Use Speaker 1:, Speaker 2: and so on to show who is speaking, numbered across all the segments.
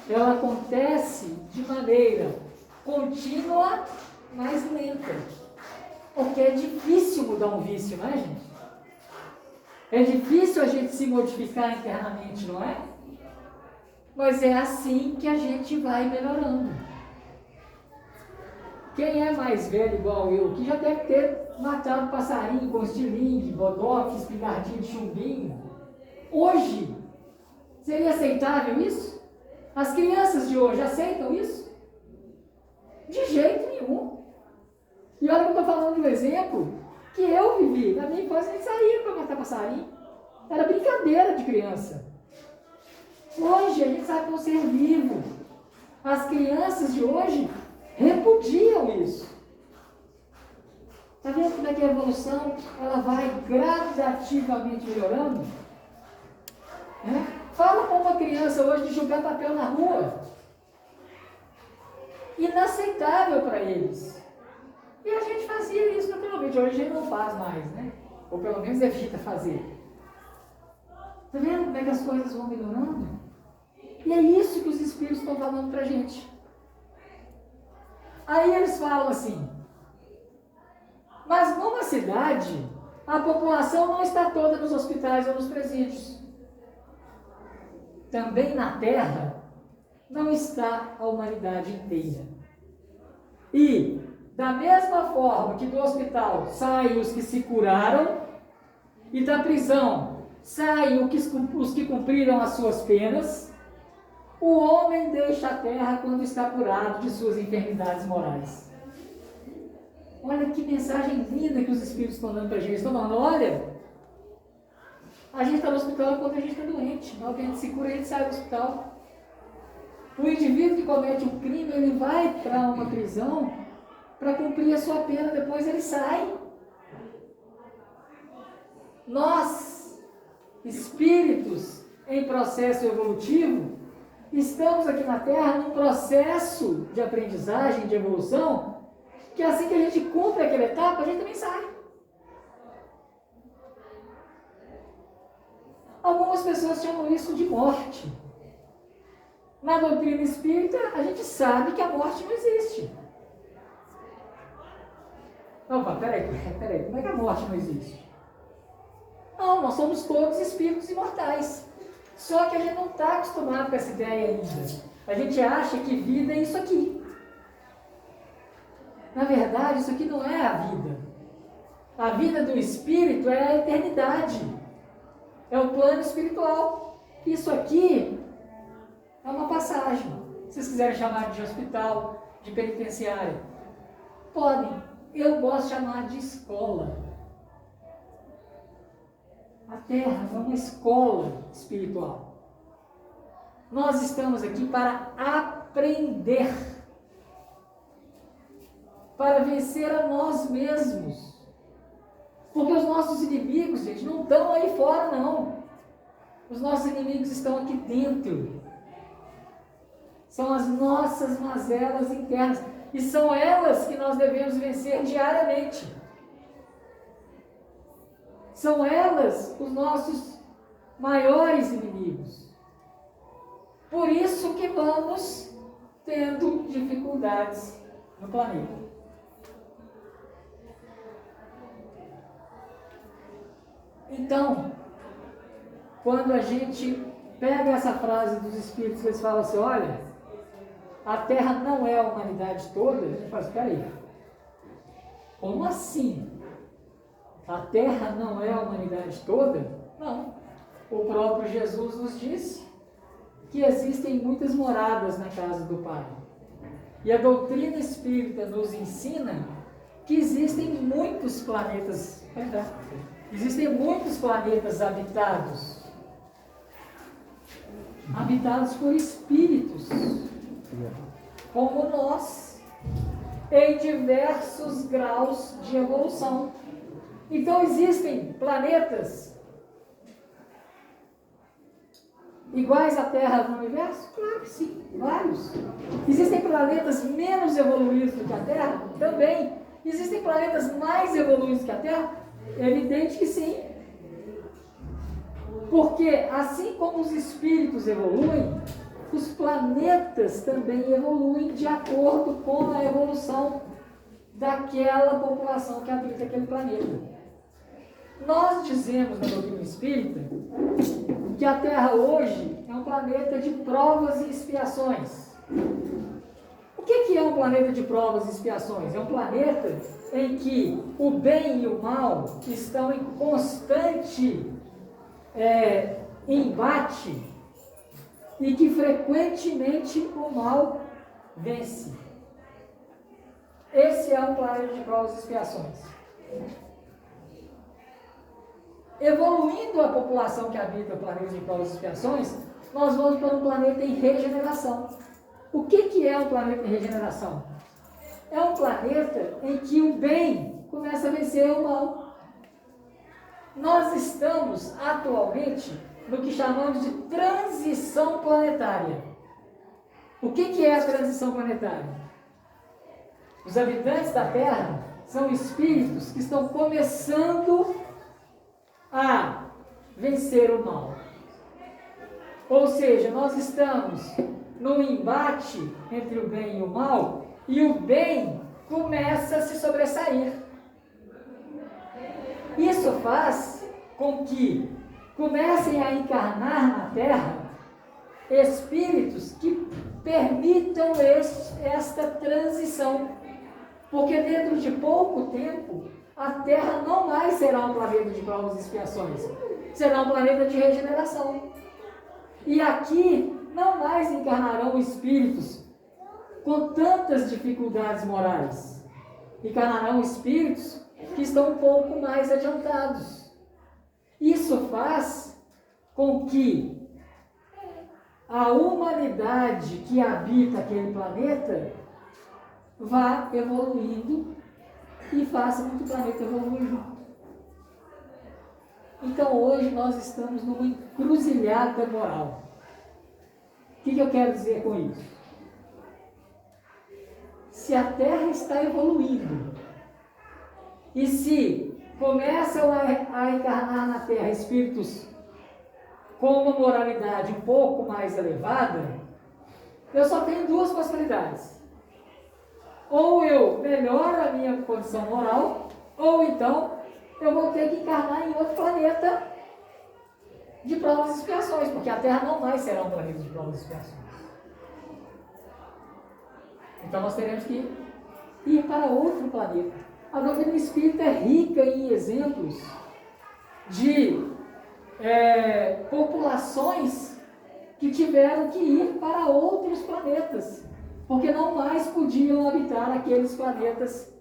Speaker 1: ela acontece de maneira contínua, mas lenta. Porque é difícil mudar um vício, não é, gente? É difícil a gente se modificar internamente, não é? Mas é assim que a gente vai melhorando. Quem é mais velho igual eu, que já deve ter matado passarinho com estilingue, bodoque, espingardinho de chumbinho, hoje, seria aceitável isso? As crianças de hoje aceitam isso? De jeito nenhum. E olha que eu estou falando de um exemplo que eu vivi. Na minha infância a gente saía para matar passarinho. Era brincadeira de criança. Hoje a gente sabe que é um ser vivo. As crianças de hoje repudiam isso. Está vendo como é que a evolução ela vai gradativamente melhorando? Fala com uma criança hoje de jogar papel na rua. Inaceitável para eles. E a gente fazia isso naturalmente. Hoje a gente não faz mais, né? Ou pelo menos evita fazer. Está vendo como é que as coisas vão melhorando? E é isso que os Espíritos estão falando para a gente. Aí eles falam assim, mas numa cidade, a população não está toda nos hospitais ou nos presídios. Também na Terra, não está a humanidade inteira. E, da mesma forma que do hospital saem os que se curaram, e da prisão saem os que cumpriram as suas penas, o homem deixa a terra quando está curado de suas enfermidades morais. Olha que mensagem linda que os Espíritos estão dando para a gente. Estão falando, olha, a gente está no hospital quando a gente está doente. Na hora que a gente se cura, a gente sai do hospital. O indivíduo que comete um crime, ele vai para uma prisão para cumprir a sua pena, depois ele sai. Nós, espíritos em processo evolutivo, estamos aqui na Terra num processo de aprendizagem, de evolução, que assim que a gente cumpre aquela etapa, a gente também sai. Algumas pessoas chamam isso de morte. Na doutrina espírita, a gente sabe que a morte não existe. Opa, peraí, como é que a morte não existe? Não, nós somos todos espíritos imortais. Só que a gente não está acostumado com essa ideia ainda. A gente acha que vida é isso aqui. Na verdade, isso aqui não é a vida. A vida do espírito é a eternidade. É o plano espiritual. Isso aqui é uma passagem. Se vocês quiserem chamar de hospital, de penitenciária, podem. Eu gosto de chamar de escola. A Terra é uma escola espiritual. Nós estamos aqui para aprender, para vencer a nós mesmos. Porque os nossos inimigos, gente, não estão aí fora, não. Os nossos inimigos estão aqui dentro. São as nossas mazelas internas. E são elas que nós devemos vencer diariamente. São elas os nossos maiores inimigos. Por isso que vamos tendo dificuldades no planeta. Então, quando a gente pega essa frase dos Espíritos, eles falam assim, olha, a Terra não é a humanidade toda, a gente fala, espera aí, como assim? A Terra não é a humanidade toda? Não. O próprio Jesus nos disse que existem muitas moradas na casa do Pai. E a doutrina espírita nos ensina que existem muitos planetas, existem muitos planetas habitados por espíritos, como nós, em diversos graus de evolução. Então existem planetas iguais à Terra no universo? Claro que sim, vários. Existem planetas menos evoluídos do que a Terra? Também. Existem planetas mais evoluídos que a Terra? É evidente que sim. Porque assim como os espíritos evoluem, os planetas também evoluem de acordo com a evolução daquela população que habita aquele planeta. Nós dizemos na doutrina espírita que a Terra hoje é um planeta de provas e expiações. O que é um planeta de provas e expiações? É um planeta em que o bem e o mal estão em constante embate e que frequentemente o mal vence. Esse é um planeta de provas e expiações. Evoluindo a população que habita o planeta de provas e expiações, nós vamos para um planeta em regeneração. O que é um planeta em regeneração? É um planeta em que o bem começa a vencer o mal. Nós estamos atualmente no que chamamos de transição planetária. O que é a transição planetária? Os habitantes da Terra são espíritos que estão começando a vencer o mal. Ou seja, nós estamos num embate entre o bem e o mal, e o bem começa a se sobressair. Isso faz com que comecem a encarnar na Terra espíritos que permitam esta transição. Porque dentro de pouco tempo, a Terra não mais será um planeta de provas e expiações, será um planeta de regeneração. E aqui não mais encarnarão espíritos com tantas dificuldades morais. Encarnarão espíritos que estão um pouco mais adiantados. Isso faz com que a humanidade que habita aquele planeta vá evoluindo e faça com que o planeta evolua junto. Então hoje nós estamos numa encruzilhada moral. O que eu quero dizer com isso? Se a Terra está evoluindo e se começam a encarnar na Terra espíritos com uma moralidade um pouco mais elevada, eu só tenho duas possibilidades. Ou eu melhoro a minha condição moral, ou então eu vou ter que encarnar em outro planeta de provas e expiações, porque a Terra não mais será um planeta de provas e expiações. Então nós teremos que ir para outro planeta. A doutrina espírita é rica em exemplos de populações que tiveram que ir para outros planetas, porque não mais podiam habitar aqueles planetas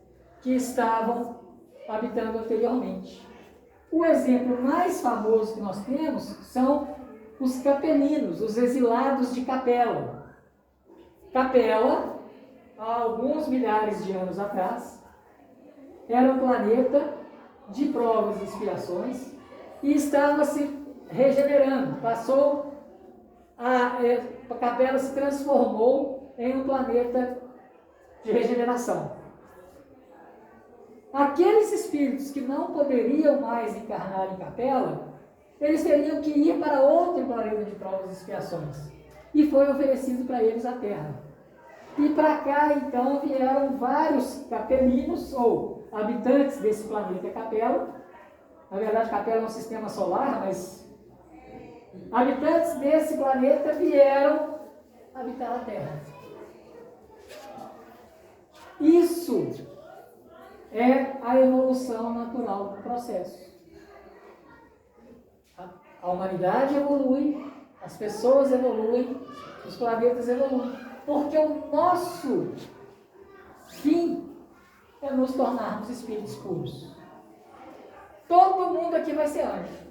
Speaker 1: que estavam habitando anteriormente. O exemplo mais famoso que nós temos são os capelinos, os exilados de Capela. Capela, há alguns milhares de anos atrás, era um planeta de provas e expiações e estava se regenerando. A Capela se transformou em um planeta de regeneração. Aqueles espíritos que não poderiam mais encarnar em Capela, eles teriam que ir para outro planeta de provas e expiações. E foi oferecido para eles a Terra. E para cá, então, vieram vários capelinos, ou habitantes desse planeta Capela. Na verdade, Capela é um sistema solar, mas habitantes desse planeta vieram habitar a Terra. Isso é a evolução natural do processo. A humanidade evolui, as pessoas evoluem, os planetas evoluem, porque o nosso fim é nos tornarmos espíritos puros. Todo mundo aqui vai ser anjo.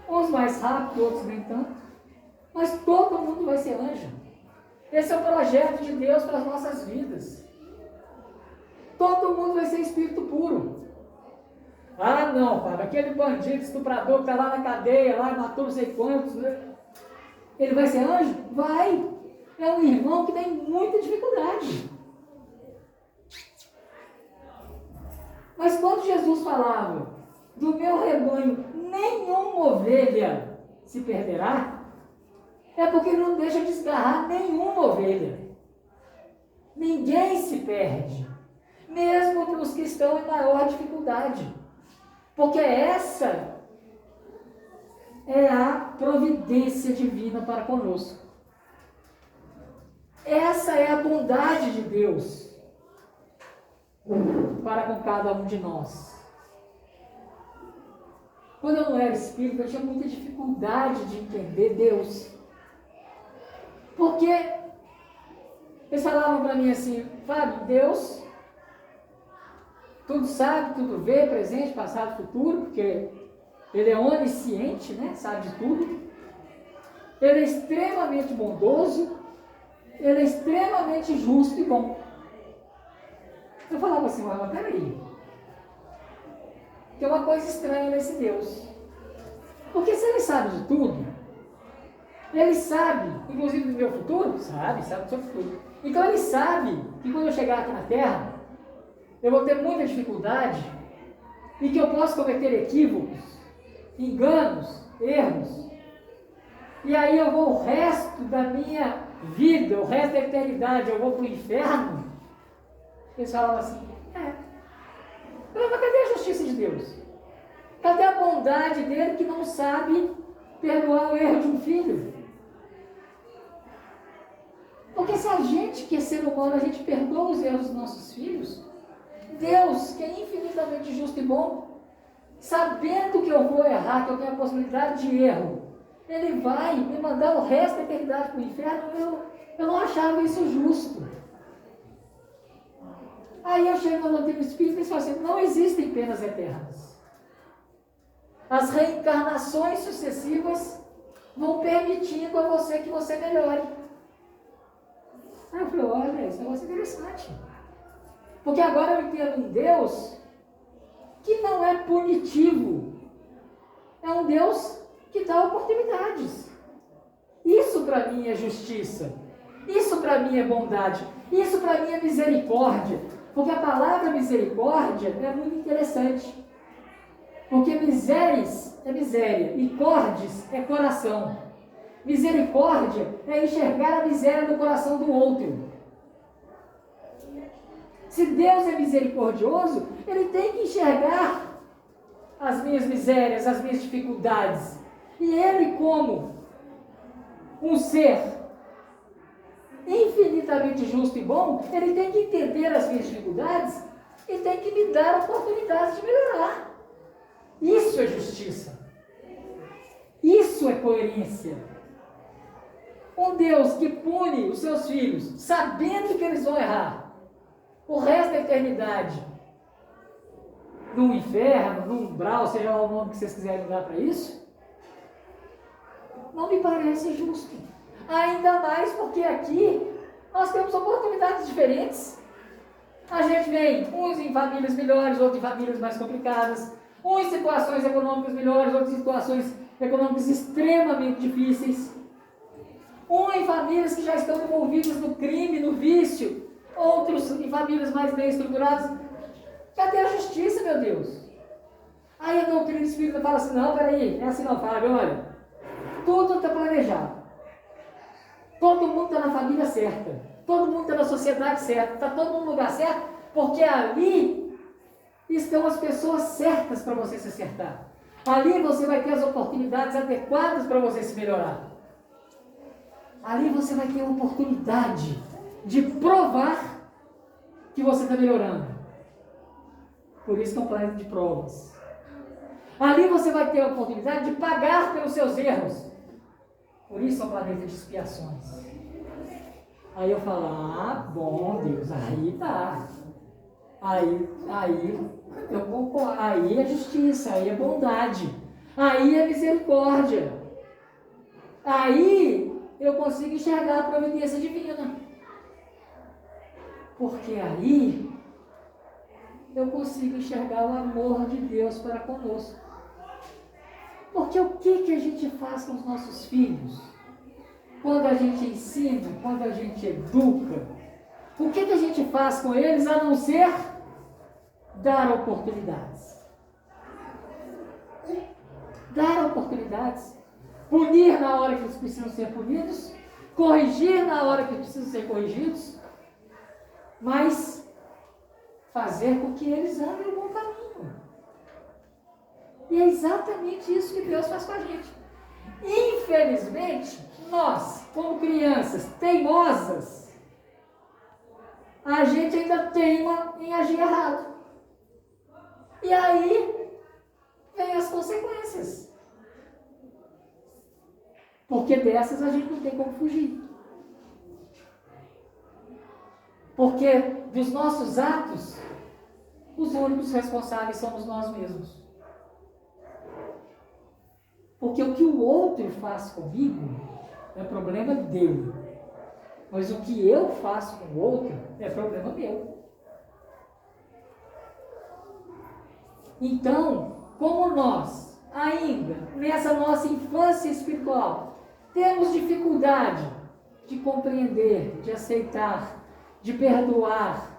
Speaker 1: Uns mais rápido, outros nem tanto, mas todo mundo vai ser anjo. Esse é o projeto de Deus para as nossas vidas. Todo mundo vai ser espírito puro. Ah, não, Fábio, aquele bandido, estuprador que está lá na cadeia, lá matou não sei quantos, né? Ele vai ser anjo? Vai. É um irmão que tem muita dificuldade. Mas quando Jesus falava, do meu rebanho nenhuma ovelha se perderá, porque Ele não deixa desgarrar nenhuma ovelha. Ninguém se perde, mesmo os que estão em maior dificuldade, porque essa é a providência divina para conosco. Essa é a bondade de Deus para com cada um de nós. Quando eu não era espírita, eu tinha muita dificuldade de entender Deus. Porque eles falavam para mim assim: Fábio, Deus tudo sabe, tudo vê, presente, passado, futuro, porque Ele é onisciente, né? Sabe de tudo. Ele é extremamente bondoso, Ele é extremamente justo e bom. Eu falava assim: mas peraí, tem uma coisa estranha nesse Deus. Porque se Ele sabe de tudo, Ele sabe, inclusive do meu futuro, sabe do seu futuro. Então Ele sabe que quando eu chegar aqui na Terra, eu vou ter muita dificuldade e que eu posso cometer equívocos, enganos, erros. E aí eu vou o resto da minha vida, o resto da eternidade, eu vou para o inferno. Eles falavam assim: mas cadê a justiça de Deus? Cadê a bondade dele que não sabe perdoar o erro de um filho? Porque se a gente, que é ser humano, a gente perdoa os erros dos nossos filhos, Deus, que é infinitamente justo e bom, sabendo que eu vou errar, que eu tenho a possibilidade de erro, Ele vai me mandar o resto da eternidade para o inferno. Eu não achava isso justo. Aí eu chego no Antigo Espírito e eles falam assim: não existem penas eternas. As reencarnações sucessivas vão permitindo a você que você melhore. Aí eu falei: olha, esse negócio é interessante. Porque agora eu entendo um Deus que não é punitivo. É um Deus que dá oportunidades. Isso para mim é justiça. Isso para mim é bondade. Isso para mim é misericórdia. Porque a palavra misericórdia é muito interessante. Porque miseris é miséria e cordes é coração. Misericórdia é enxergar a miséria no coração do outro. Se Deus é misericordioso, Ele tem que enxergar as minhas misérias, as minhas dificuldades. E Ele, como um ser infinitamente justo e bom, Ele tem que entender as minhas dificuldades e tem que me dar oportunidades de melhorar. Isso é justiça. Isso é coerência. Um Deus que pune os seus filhos, sabendo que eles vão errar o resto da eternidade, no inferno, no umbral, seja lá o nome que vocês quiserem dar para isso, não me parece justo. Ainda mais porque aqui nós temos oportunidades diferentes. A gente vem, uns em famílias melhores, outros em famílias mais complicadas, uns em situações econômicas melhores, outros em situações econômicas extremamente difíceis. Uns em famílias que já estão envolvidas no crime, no vício, outros em famílias mais bem estruturadas. Cadê a justiça, meu Deus? Aí a doutrina espírita fala assim: não, peraí, é assim não, Fábio, olha, tudo está planejado. Todo mundo está na família certa, todo mundo está na sociedade certa, está todo mundo no lugar certo, porque ali estão as pessoas certas para você se acertar. Ali você vai ter as oportunidades adequadas para você se melhorar. Ali você vai ter a oportunidade de provar que você está melhorando. Por isso que é um planeta de provas. Ali você vai ter a oportunidade de pagar pelos seus erros. Por isso é um planeta de expiações. Aí eu falo: bom Deus, aí tá. Aí eu concordo. Aí é justiça, aí é bondade, aí é misericórdia. Aí eu consigo enxergar a providência divina. Porque aí eu consigo enxergar o amor de Deus para conosco. Porque o que a gente faz com os nossos filhos? Quando a gente ensina, quando a gente educa, o que a gente faz com eles a não ser dar oportunidades? Dar oportunidades. punir na hora que eles precisam ser punidos, corrigir na hora que precisam ser corrigidos, mas fazer com que eles andem o bom caminho. E é exatamente isso que Deus faz com a gente. Infelizmente, nós, como crianças teimosas, a gente ainda teima em agir errado. E aí vem as consequências. Porque dessas a gente não tem como fugir. Porque dos nossos atos, os únicos responsáveis somos nós mesmos. Porque o que o outro faz comigo é problema dele. Mas o que eu faço com o outro é problema meu. Então, como nós, ainda nessa nossa infância espiritual, temos dificuldade de compreender, de aceitar, de perdoar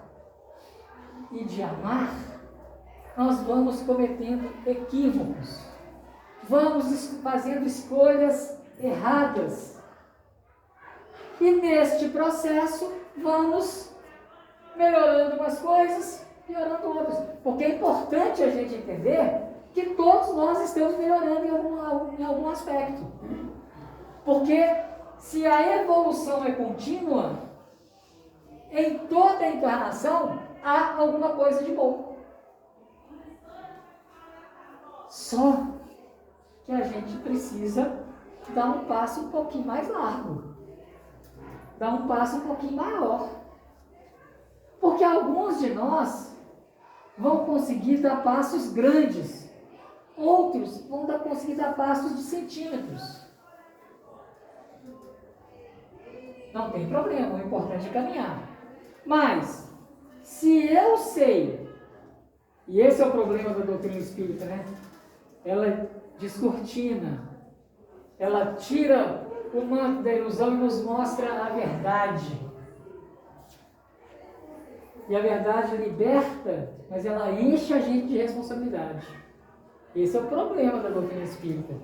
Speaker 1: e de amar, nós vamos cometendo equívocos. Vamos fazendo escolhas erradas. E neste processo, vamos melhorando umas coisas, piorando outras. Porque é importante a gente entender que todos nós estamos melhorando em algum aspecto. Porque se a evolução é contínua, em toda a encarnação há alguma coisa de bom. Só que a gente precisa dar um passo um pouquinho mais largo. Dar um passo um pouquinho maior. Porque alguns de nós vão conseguir dar passos grandes. Outros vão conseguir dar passos de centímetros. Não tem problema, o importante é caminhar. Mas, se eu sei, e esse é o problema da doutrina espírita, né? Ela descortina, ela tira o manto da ilusão e nos mostra a verdade. E a verdade liberta, mas ela enche a gente de responsabilidade. Esse é o problema da doutrina espírita.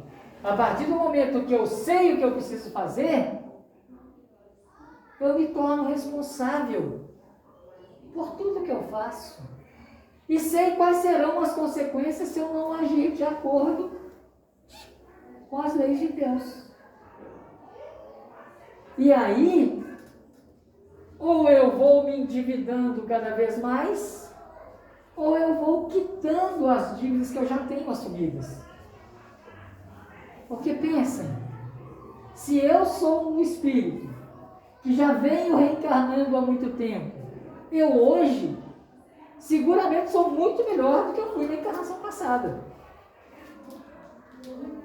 Speaker 1: A partir do momento que eu sei o que eu preciso fazer, eu me torno responsável por tudo que eu faço. E sei quais serão as consequências se eu não agir de acordo com as leis de Deus. E aí, ou eu vou me endividando cada vez mais, ou eu vou quitando as dívidas que eu já tenho assumidas. Porque pensem, se eu sou um espírito que já venho reencarnando há muito tempo, eu hoje seguramente sou muito melhor do que eu fui na encarnação passada.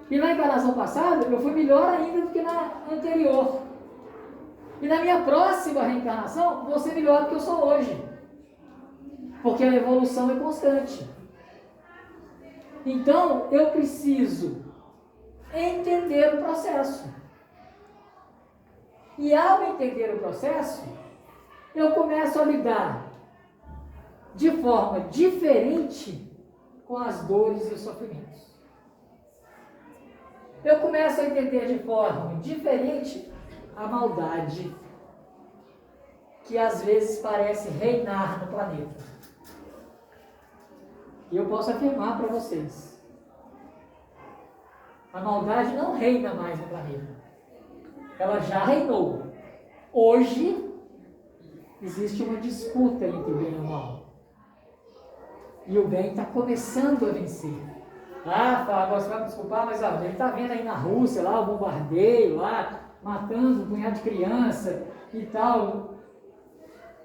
Speaker 1: E na encarnação passada eu fui melhor ainda do que na anterior. E na minha próxima reencarnação vou ser melhor do que eu sou hoje. Porque a evolução é constante. Então eu preciso entender o processo. E ao entender o processo, eu começo a lidar de forma diferente com as dores e os sofrimentos. Eu começo a entender de forma diferente a maldade que às vezes parece reinar no planeta. E eu posso afirmar para vocês, a maldade não reina mais no planeta. Ela já reinou. Hoje, existe uma disputa entre o bem e o mal. E o bem está começando a vencer. Agora você vai me desculpar, mas a gente está vendo aí na Rússia, lá o bombardeio, lá, matando um punhado de criança e tal.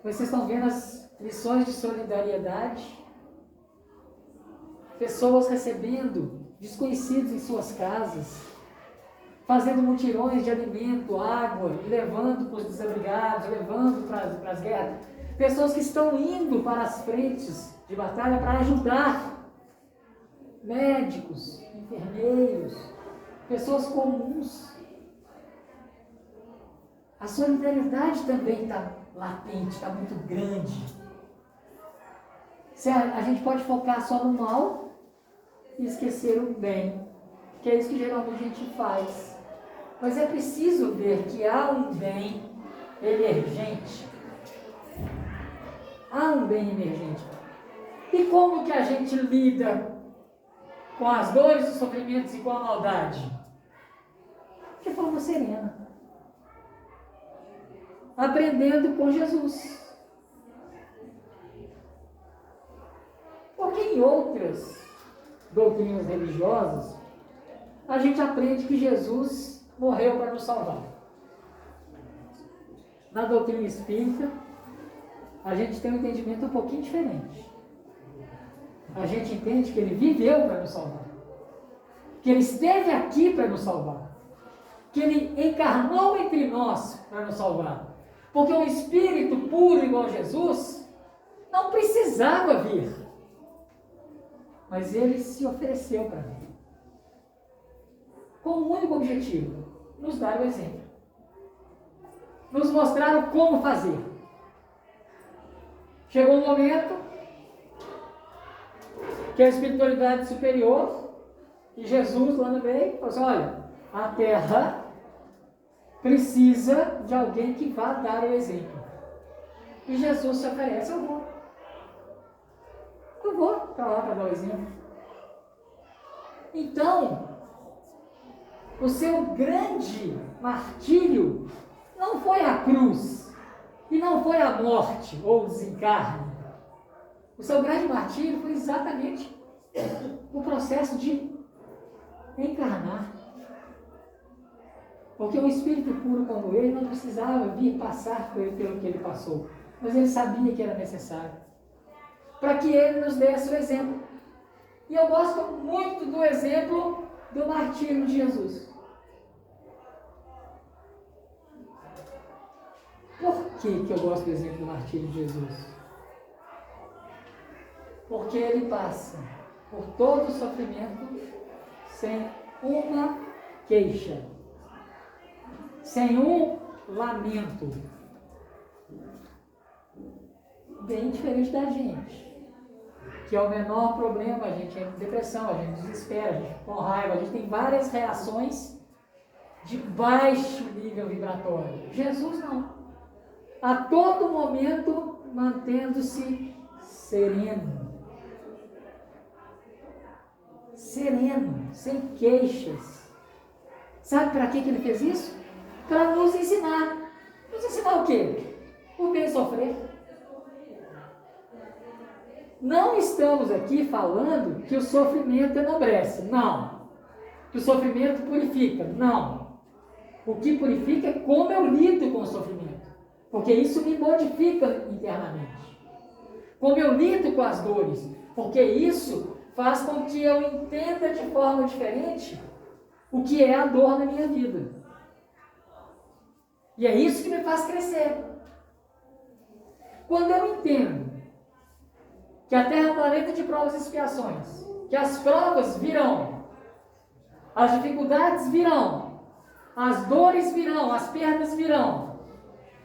Speaker 1: Vocês estão vendo as lições de solidariedade? Pessoas recebendo desconhecidos em suas casas, fazendo mutirões de alimento, água, levando para os desabrigados, levando para as guerras. Pessoas que estão indo para as frentes de batalha para ajudar. Médicos, enfermeiros, pessoas comuns. A solidariedade também está latente, está muito grande. A gente pode focar só no mal e esquecer o bem, que é isso que geralmente a gente faz. Mas é preciso ver que há um bem emergente. Há um bem emergente. E como que a gente lida com as dores, os sofrimentos e com a maldade? De forma serena. Aprendendo com Jesus. Porque em outras doutrinas religiosas, a gente aprende que Jesus morreu para nos salvar. Na doutrina espírita, a gente tem um entendimento um pouquinho diferente. A gente entende que ele viveu para nos salvar. Que ele esteve aqui para nos salvar. Que ele encarnou entre nós para nos salvar. Porque um espírito puro igual a Jesus não precisava vir. Mas ele se ofereceu para mim. Com um único objetivo: nos dar o exemplo. Nos mostrar como fazer. Chegou um momento que a espiritualidade superior e Jesus lá no meio falou assim: olha, a Terra precisa de alguém que vá dar o exemplo. E Jesus se oferece: eu vou para lá para dar o exemplo. Então, o seu grande martírio não foi a cruz e não foi a morte ou o desencarne. O seu grande martírio foi exatamente o processo de encarnar. Porque um espírito puro como ele não precisava vir passar pelo que ele passou, mas ele sabia que era necessário, para que ele nos desse o exemplo. E eu gosto muito do exemplo do martírio de Jesus. Por que eu gosto do exemplo do martírio de Jesus? Porque ele passa por todo o sofrimento sem uma queixa, sem um lamento. Bem diferente da gente, que é o menor problema, a gente entra em depressão, a gente desespera, a gente fica com raiva, a gente tem várias reações de baixo nível vibratório. Jesus não. A todo momento mantendo-se sereno. Sereno, sem queixas. Sabe para que ele fez isso? Para nos ensinar. Nos ensinar o quê? O bem sofrer. Não estamos aqui falando que o sofrimento enobrece. Não. Que o sofrimento purifica. Não. O que purifica é como eu lido com o sofrimento. Porque isso me modifica internamente. Como eu lido com as dores. Porque isso faz com que eu entenda de forma diferente o que é a dor na minha vida. E é isso que me faz crescer. Quando eu entendo que a Terra é um planeta de provas e expiações, que as provas virão, as dificuldades virão, as dores virão, as perdas virão,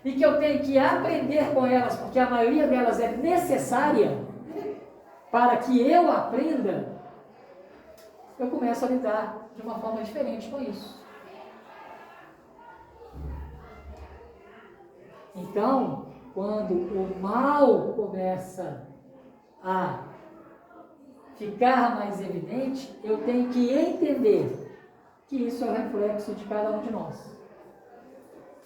Speaker 1: e que eu tenho que aprender com elas, porque a maioria delas é necessária para que eu aprenda, eu começo a lidar de uma forma diferente com isso. Então, quando o mal começa a ficar mais evidente, eu tenho que entender que isso é o reflexo de cada um de nós.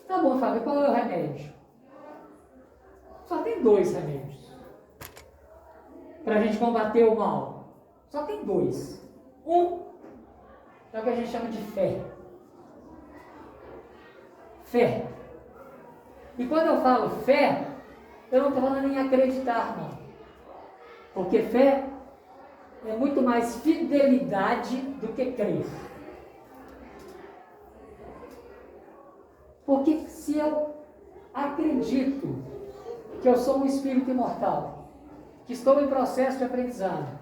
Speaker 1: Tá bom, Fábio, qual é o remédio? Só tem 2 remédios para a gente combater o mal. Só tem 2. Um é o que a gente chama de fé. Fé. E quando eu falo fé, eu não estou falando em acreditar, não. Porque fé é muito mais fidelidade do que crer. Porque se eu acredito que eu sou um espírito imortal, que estou em processo de aprendizado,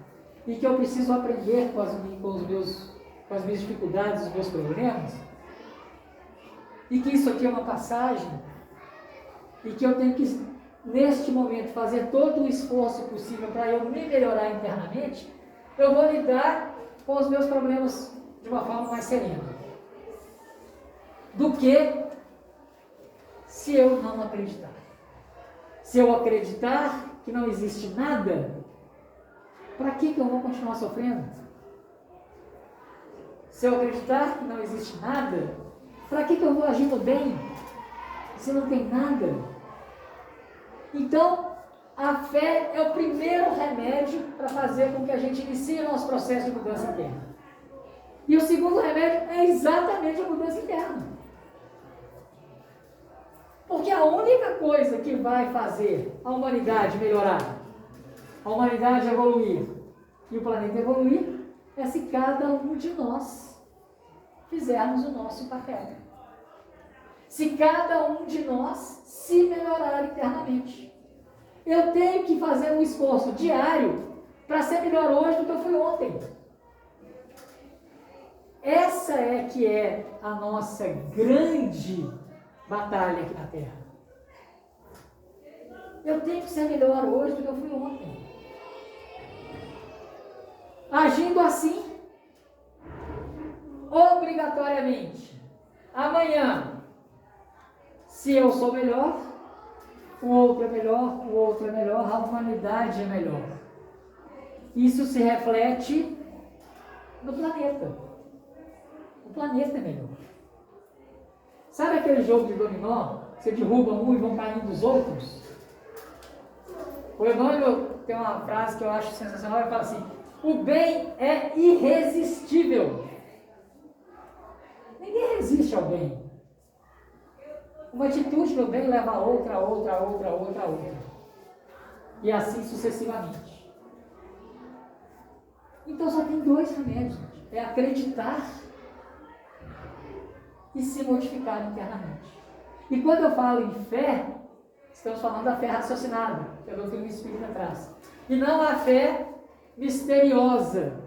Speaker 1: e que eu preciso aprender com as minhas dificuldades, os meus problemas, e que isso aqui é uma passagem, e que eu tenho que, neste momento, fazer todo o esforço possível para eu me melhorar internamente, eu vou lidar com os meus problemas de uma forma mais serena. que se eu não acreditar. Se eu acreditar que não existe nada, para que eu vou continuar sofrendo? Se eu acreditar que não existe nada, para que eu vou agindo bem? Se não tem nada? Então, a fé é o primeiro remédio para fazer com que a gente inicie o nosso processo de mudança interna. E o segundo remédio é exatamente a mudança interna. Porque a única coisa que vai fazer a humanidade melhorar, a humanidade evoluir e o planeta evoluir, é se cada um de nós fizermos o nosso papel. Se cada um de nós se melhorar internamente. Eu tenho que fazer um esforço diário para ser melhor hoje do que eu fui ontem. Essa é que é a nossa grande batalha aqui na Terra. Eu tenho que ser melhor hoje do que eu fui ontem. Agindo assim, obrigatoriamente, amanhã, se eu sou melhor, o outro é melhor, o outro é melhor, a humanidade é melhor. Isso se reflete no planeta. O planeta é melhor. Sabe aquele jogo de dominó? Você derruba um e vão caindo os outros? O Emmanuel tem uma frase que eu acho sensacional, ele fala assim: o bem é irresistível. Ninguém resiste ao bem. Uma atitude do bem leva a outra, a outra, a outra, a outra, a outra. E assim sucessivamente. Então só tem dois remédios. É acreditar e se modificar internamente. E quando eu falo em fé, estamos falando da fé raciocinada, que a doutrina espírita traz. E não a fé misteriosa.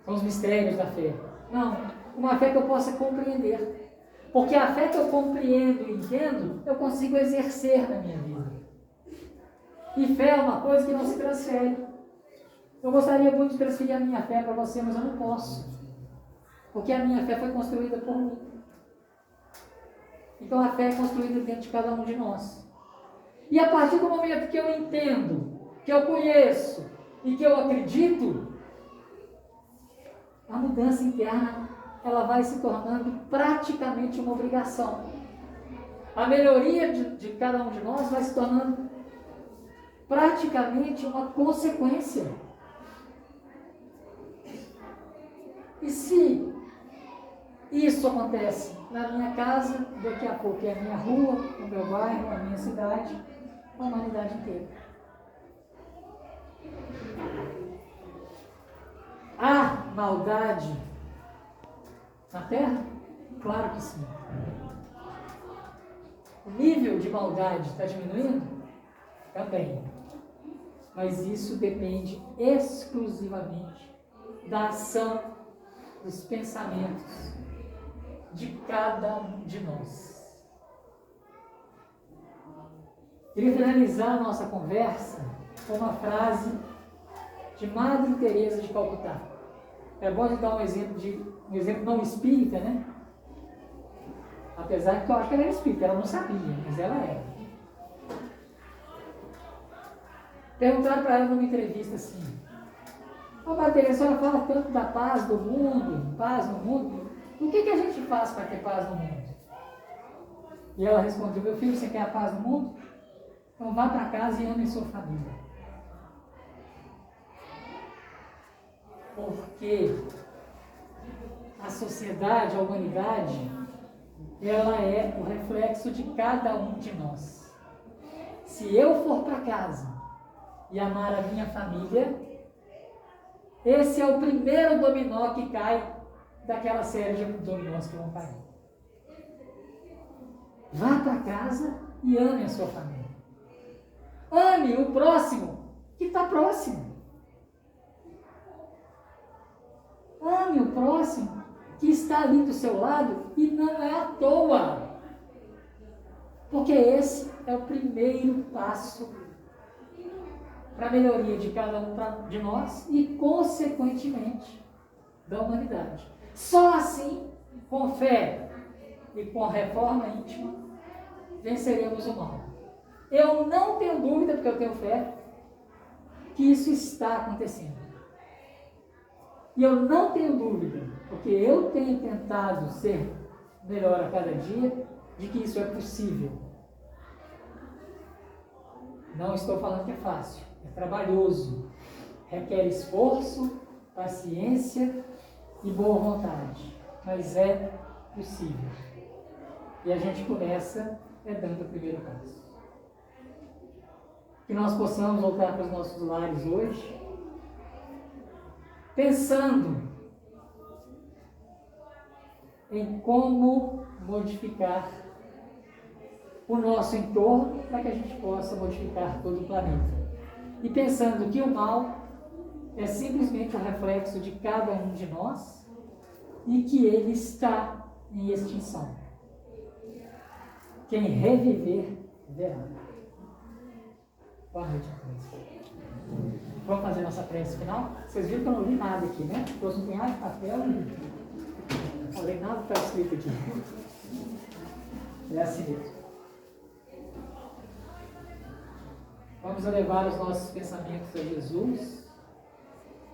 Speaker 1: São os mistérios da fé. Não, uma fé que eu possa compreender. Porque a fé que eu compreendo e entendo, eu consigo exercer na minha vida. E fé é uma coisa que não se transfere. Eu gostaria muito de transferir a minha fé para você, mas eu não posso. Porque a minha fé foi construída por mim. Então a fé é construída dentro de cada um de nós. E a partir do momento que eu entendo, que eu conheço e que eu acredito, a mudança interna ela vai se tornando praticamente uma obrigação. A melhoria de cada um de nós vai se tornando praticamente uma consequência. E se isso acontece na minha casa, daqui a pouco é a minha rua, no meu bairro, na minha cidade, a humanidade inteira. Há maldade na Terra? Claro que sim. O nível de maldade está diminuindo? Também. Mas isso depende exclusivamente da ação, dos pensamentos de cada um de nós. Queria finalizar a nossa conversa com uma frase de Madre Teresa de Calcutá. É bom dar um exemplo não espírita, né? Apesar que eu acho que ela era espírita, ela não sabia, mas ela era. Perguntaram para ela numa entrevista assim: Madre Teresa, a senhora fala tanto da paz do mundo, paz no mundo, o que a gente faz para ter paz no mundo? E ela respondeu: meu filho, você quer a paz no mundo? Então vá para casa e ame sua família. Porque a sociedade, a humanidade, ela é o reflexo de cada um de nós. Se eu for para casa e amar a minha família, esse é o primeiro dominó que cai daquela série de dominós que vão cair. Vá para casa e ame a sua família. Ame o próximo que está próximo. Ame o próximo que está ali do seu lado e não é à toa. Porque esse é o primeiro passo para a melhoria de cada um de nós e, consequentemente, da humanidade. Só assim, com fé e com a reforma íntima, venceremos o mal. Eu não tenho dúvida, porque eu tenho fé, que isso está acontecendo. E eu não tenho dúvida, porque eu tenho tentado ser melhor a cada dia, de que isso é possível. Não estou falando que é fácil, é trabalhoso, requer esforço, paciência e boa vontade, mas é possível. E a gente começa dando o primeiro passo. Que nós possamos voltar para os nossos lares hoje, pensando em como modificar o nosso entorno para que a gente possa modificar todo o planeta. E pensando que o mal é simplesmente um reflexo de cada um de nós e que ele está em extinção. Quem reviver, verá. Boa noite a todos. Vamos fazer nossa prece final? Vocês viram que eu não li nada aqui, né? Trouxe um punhado de papel e não falei nada que está escrito aqui. É assim mesmo. Vamos elevar os nossos pensamentos a Jesus,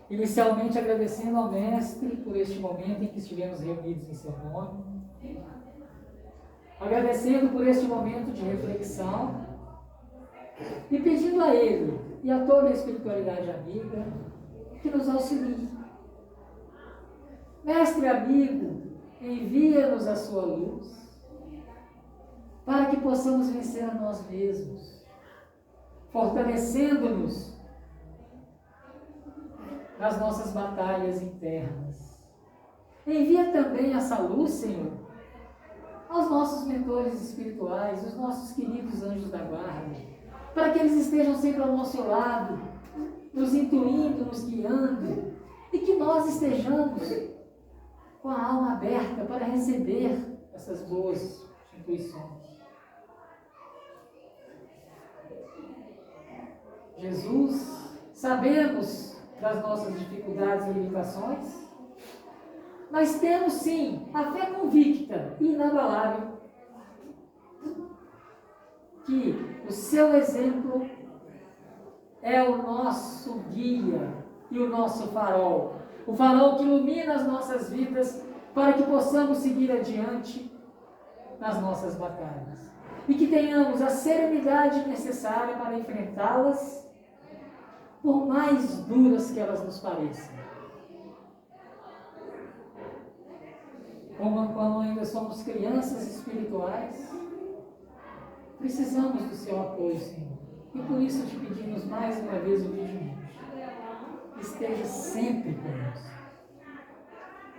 Speaker 1: inicialmente agradecendo ao Mestre por este momento em que estivemos reunidos em seu nome, agradecendo por este momento de reflexão e pedindo a Ele e a toda a espiritualidade amiga que nos auxilie. Mestre amigo, envia-nos a sua luz para que possamos vencer a nós mesmos, fortalecendo-nos nas nossas batalhas internas. Envia também essa luz, Senhor, aos nossos mentores espirituais, os nossos queridos anjos da guarda, para que eles estejam sempre ao nosso lado, nos intuindo, nos guiando, e que nós estejamos com a alma aberta para receber essas boas intuições. Jesus, sabemos das nossas dificuldades e limitações, mas temos sim a fé convicta e inabalável que o seu exemplo é o nosso guia e o nosso farol, o farol que ilumina as nossas vidas para que possamos seguir adiante nas nossas batalhas e que tenhamos a serenidade necessária para enfrentá-las, por mais duras que elas nos pareçam. Como quando ainda somos crianças espirituais, precisamos do seu apoio, Senhor. E por isso te pedimos mais uma vez humildemente, esteja sempre conosco.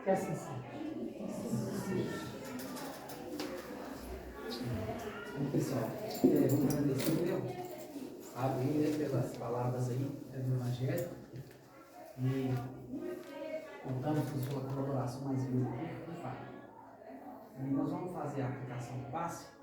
Speaker 1: Que assim seja.
Speaker 2: Bom, pessoal, vamos agradecer, abrindo pelas palavras aí do Evangelho e contamos com sua colaboração mais vezes aqui. E nós vamos fazer a aplicação do passe.